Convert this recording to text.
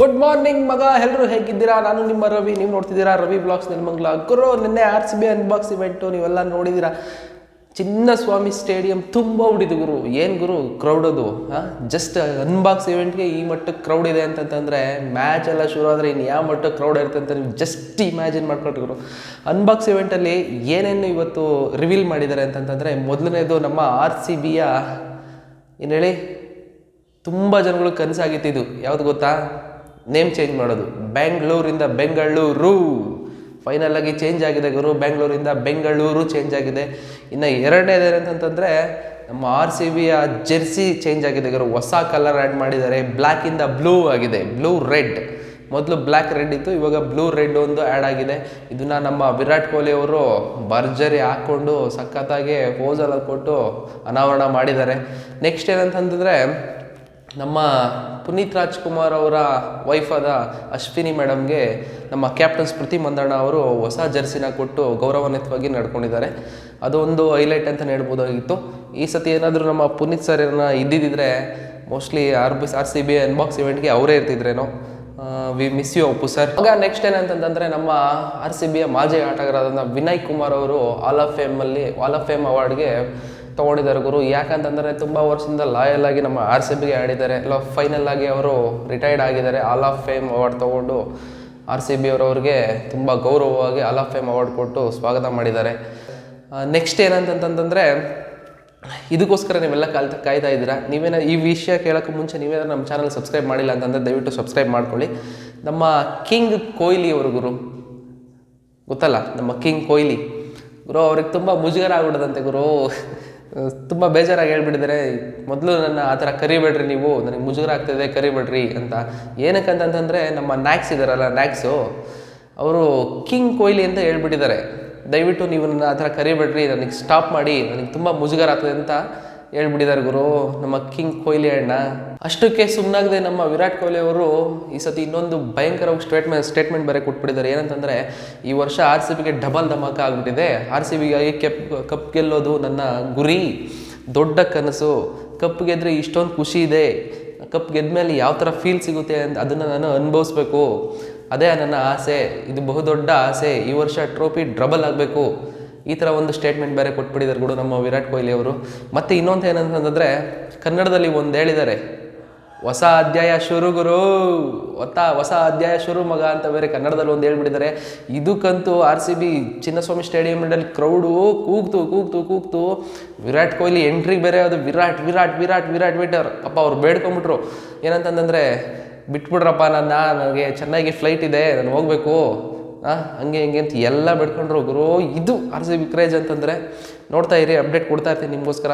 Good morning ಮಗ, ಎಲ್ಲರೂ ಹೇಗಿದ್ದೀರಾ? ನಾನು ನಿಮ್ಮ ರವಿ, ನೀವು ನೋಡ್ತಿದ್ದೀರಾ ರವಿ ಬ್ಲಾಗ್ಸ್ ನೆಲಮಂಗಲ. ಗುರು, ನಿನ್ನೆ RCB ಅನ್ಬಾಕ್ಸ್ ಇವೆಂಟು ನೀವೆಲ್ಲ ನೋಡಿದ್ದೀರಾ. ಚಿನ್ನಸ್ವಾಮಿ ಸ್ಟೇಡಿಯಂ ತುಂಬ ಉಡಿದು ಗುರು. ಏನು ಗುರು ಕ್ರೌಡ್ ಅದು. ಜಸ್ಟ್ ಅನ್ಬಾಕ್ಸ್ ಇವೆಂಟ್ಗೆ ಈ ಮಟ್ಟಕ್ಕೆ ಕ್ರೌಡ್ ಇದೆ ಅಂತಂತಂದರೆ ಮ್ಯಾಚ್ ಎಲ್ಲ ಶುರು ಆದರೆ ಇನ್ನು ಯಾವ ಮಟ್ಟಕ್ಕೆ ಕ್ರೌಡ್ ಇರುತ್ತೆ ಅಂತ ನೀವು ಜಸ್ಟ್ ಇಮ್ಯಾಜಿನ್ ಮಾಡ್ಕೊಳ್ರಿ ಗುರು. ಅನ್ಬಾಕ್ಸ್ ಇವೆಂಟಲ್ಲಿ ಏನೇನು ಇವತ್ತು ರಿವೀಲ್ ಮಾಡಿದ್ದಾರೆ ಅಂತಂತಂದರೆ, ಮೊದಲನೇದು ನಮ್ಮ RCBಯ ಏನು ಹೇಳಿ, ತುಂಬ ಜನಗಳು ಕನಸಾಗಿತ್ತಿದ್ದು ಯಾವುದು ಗೊತ್ತಾ? ನೇಮ್ ಚೇಂಜ್ ಮಾಡೋದು. ಬ್ಯಾಂಗ್ಳೂರಿಂದ ಬೆಂಗಳೂರು ಫೈನಲ್ ಆಗಿ ಚೇಂಜ್ ಆಗಿದೆ ಗುರು. ಬ್ಯಾಂಗ್ಳೂರಿಂದ ಬೆಂಗಳೂರು ಚೇಂಜ್ ಆಗಿದೆ. ಇನ್ನು ಎರಡನೇದು ಏನಂತಂದರೆ, ನಮ್ಮ RCBಯ ಜೆರ್ಸಿ ಚೇಂಜ್ ಆಗಿದೆ ಗುರು. ಹೊಸ ಕಲರ್ ಆ್ಯಡ್ ಮಾಡಿದ್ದಾರೆ. ಬ್ಲ್ಯಾಕಿಂದ ಬ್ಲೂ ಆಗಿದೆ, ಬ್ಲೂ ರೆಡ್. ಮೊದಲು ಬ್ಲ್ಯಾಕ್ ರೆಡ್ ಇತ್ತು, ಇವಾಗ ಬ್ಲೂ ರೆಡ್ ಒಂದು ಆ್ಯಡ್ ಆಗಿದೆ. ಇದನ್ನು ನಮ್ಮ ವಿರಾಟ್ ಕೊಹ್ಲಿ ಅವರು ಭರ್ಜರಿ ಹಾಕ್ಕೊಂಡು ಸಖತ್ತಾಗಿ ಪೋಸೆಲ್ಲ ಕೊಟ್ಟು ಅನಾವರಣ ಮಾಡಿದ್ದಾರೆ. ನೆಕ್ಸ್ಟ್ ಏನಂತಂದರೆ, ನಮ್ಮ ಪುನೀತ್ ರಾಜ್ಕುಮಾರ್ ಅವರ ವೈಫ್ ಆದ ಅಶ್ವಿನಿ ಮೇಡಮ್ಗೆ ನಮ್ಮ ಕ್ಯಾಪ್ಟನ್ ಸ್ಮೃತಿ ಮಂದಣ್ಣ ಅವರು ಹೊಸ ಜರ್ಸಿನ ಕೊಟ್ಟು ಗೌರವಾನ್ವಿತವಾಗಿ ನಡ್ಕೊಂಡಿದ್ದಾರೆ. ಅದೊಂದು ಹೈಲೈಟ್ ಅಂತ ಹೇಳ್ಬೋದಾಗಿತ್ತು. ಈ ಸತಿ ಏನಾದರೂ ನಮ್ಮ ಪುನೀತ್ ಸರ್ ಇದ್ದಿದ್ದರೆ ಮೋಸ್ಟ್ಲಿ RCB ಅನ್ಬಾಕ್ಸ್ ಇವೆಂಟ್ಗೆ ಅವರೇ ಇರ್ತಿದ್ರೇನೋ. We miss you Appu sir. ಆಗ ನೆಕ್ಸ್ಟ್ ಏನಂತಂದರೆ, ನಮ್ಮ RCBಯ ಮಾಜಿ ಆಟಗಾರರಾದ ವಿನಯ್ ಕುಮಾರ್ ಅವರು ಆಲ್ ಆಫ್ ಫೇಮ್ ಅವಾರ್ಡ್ಗೆ ತೊಗೊಂಡಿದ್ದಾರೆ ಗುರು. ಯಾಕಂತಂದರೆ ತುಂಬ ವರ್ಷದಿಂದ ಲಾಯಲ್ ಆಗಿ ನಮ್ಮ RCBಗೆ ಆಡಿದ್ದಾರೆ. ಫೈನಲ್ ಆಗಿ ಅವರು ರಿಟೈರ್ಡ್ ಆಗಿದ್ದಾರೆ. ಆಲ್ ಆಫ್ ಫೇಮ್ ಅವಾರ್ಡ್ ತೊಗೊಂಡು RCB ಅವರವ್ರಿಗೆ ತುಂಬ ಗೌರವವಾಗಿ ಆಲ್ ಆಫ್ ಫೇಮ್ ಅವಾರ್ಡ್ ಕೊಟ್ಟು ಸ್ವಾಗತ ಮಾಡಿದ್ದಾರೆ. ನೆಕ್ಸ್ಟ್ ಏನಂತಂತಂದರೆ, ಇದಕ್ಕೋಸ್ಕರ ನೀವೆಲ್ಲ ಕಾಯ್ತಾ ಇದ್ದೀರಾ. ನೀವೇನ ಈ ವಿಷಯ ಕೇಳೋಕ್ಕೆ ಮುಂಚೆ ನೀವೇನಾದ್ರು ನಮ್ಮ ಚಾನಲ್ ಸಬ್ಸ್ಕ್ರೈಬ್ ಮಾಡಿಲ್ಲ ಅಂತಂದರೆ ದಯವಿಟ್ಟು ಸಬ್ಸ್ಕ್ರೈಬ್ ಮಾಡ್ಕೊಳ್ಳಿ. ನಮ್ಮ ಕಿಂಗ್ ಕೊಹ್ಲಿ ಅವರು ಗುರು, ಗೊತ್ತಲ್ಲ ನಮ್ಮ ಕಿಂಗ್ ಕೊಹ್ಲಿ ಗುರು, ಅವ್ರಿಗೆ ತುಂಬ ಮುಜುಗರ ಆಗ್ಬಿಡೋದಂತೆ ಗುರು. ತುಂಬ ಬೇಜಾರಾಗಿ ಹೇಳ್ಬಿಟ್ಟಿದ್ದಾರೆ. ಮೊದಲು ನನ್ನ ಆ ಥರ ಕರಿಬೇಡ್ರಿ, ನೀವು ನನಗೆ ಮುಜುಗರ ಆಗ್ತಾಯಿದೆ, ಕರಿಬೇಡ್ರಿ ಅಂತ. ಏನಕ್ಕಂತಂದರೆ, ನಮ್ಮ ನ್ಯಾಕ್ಸ್ ಇದ್ದಾರಲ್ಲ, ನ್ಯಾಕ್ಸು ಅವರು ಕಿಂಗ್ ಕೊಹ್ಲಿ ಅಂತ ಹೇಳ್ಬಿಟ್ಟಿದ್ದಾರೆ. ದಯವಿಟ್ಟು ನೀವು ನನ್ನ ಆ ಥರ ಕರಿಬೇಡ್ರಿ, ನನಗೆ ಸ್ಟಾಪ್ ಮಾಡಿ, ನನಗೆ ತುಂಬ ಮುಜುಗರ ಆಗ್ತದೆ ಅಂತ ಹೇಳ್ಬಿಟ್ಟಿದ್ದಾರೆ ಗುರು ನಮ್ಮ ಕಿಂಗ್ ಕೊಹ್ಲಿ ಅಣ್ಣ. ಅಷ್ಟಕ್ಕೆ ಸುಮ್ಮನಾಗದೆ ನಮ್ಮ ವಿರಾಟ್ ಕೊಹ್ಲಿ ಅವರು ಈ ಸತಿ ಇನ್ನೊಂದು ಭಯಂಕರವಾಗಿ ಸ್ಟೇಟ್ಮೆಂಟ್ ಬೇರೆ ಕೊಟ್ಬಿಟ್ಟಿದ್ದಾರೆ. ಏನಂತಂದರೆ, ಈ ವರ್ಷ RCBಗೆ ಡಬಲ್ ಧಮಾಕ ಆಗಿಬಿಟ್ಟಿದೆ. RCBಗಾಗಿ ಕಪ್ ಗೆಲ್ಲೋದು ನನ್ನ ಗುರಿ, ದೊಡ್ಡ ಕನಸು. ಕಪ್ ಗೆದ್ದರೆ ಇಷ್ಟೊಂದು ಖುಷಿ ಇದೆ. ಕಪ್ ಗೆದ್ಮೇಲೆ ಯಾವ ಥರ ಫೀಲ್ ಸಿಗುತ್ತೆ ಅಂತ ಅದನ್ನು ನಾನು ಅನುಭವಿಸ್ಬೇಕು. ಅದೇ ನನ್ನ ಆಸೆ, ಇದು ಬಹುದೊಡ್ಡ ಆಸೆ. ಈ ವರ್ಷ ಟ್ರೋಫಿ ಡಬಲ್ ಆಗಬೇಕು. ಈ ಥರ ಒಂದು ಸ್ಟೇಟ್ಮೆಂಟ್ ಬೇರೆ ಕೊಟ್ಬಿಟ್ಟಿದ್ದಾರೆ ಕೂಡ ನಮ್ಮ ವಿರಾಟ್ ಕೊಹ್ಲಿ ಅವರು. ಮತ್ತು ಇನ್ನೊಂದು ಏನಂತಂದರೆ, ಕನ್ನಡದಲ್ಲಿ ಒಂದು ಹೇಳಿದ್ದಾರೆ, ಹೊಸ ಅಧ್ಯಾಯ ಶುರು ಗುರು, ಹೊಸ ಅಧ್ಯಾಯ ಶುರು ಮಗ ಅಂತ ಬೇರೆ ಕನ್ನಡದಲ್ಲಿ ಒಂದು ಹೇಳ್ಬಿಟ್ಟಿದ್ದಾರೆ. ಇದಕ್ಕಂತೂ RCB ಚಿನ್ನಸ್ವಾಮಿ ಸ್ಟೇಡಿಯಂನಲ್ಲಿ ಕ್ರೌಡು ಕೂಗ್ತು. ವಿರಾಟ್ ಕೊಹ್ಲಿ ಎಂಟ್ರಿಗೆ ಬೇರೆ ಅದು ವಿರಾಟ್ ಬಿಟ್ಟರು. ಪಾಪ ಅವ್ರು ಬೇಡ್ಕೊಂಬಿಟ್ರು. ಏನಂತಂದರೆ, ಬಿಟ್ಬಿಡ್ರಪ್ಪ, ನನಗೆ ಚೆನ್ನಾಗಿ ಫ್ಲೈಟ್ ಇದೆ, ನಾನು ಹೋಗಬೇಕು, ಹಂಗೆ ಅಂತ ಎಲ್ಲ ಬಿಡ್ಕೊಂಡ್ರು ಗುರು. ಇದು RCB ಕ್ರೇಜ್ ಅಂತಂದರೆ. ನೋಡ್ತಾ ಇರಿ, ಅಪ್ಡೇಟ್ ಕೊಡ್ತಾ ಇರ್ತೀನಿ ನಿಮಗೋಸ್ಕರ.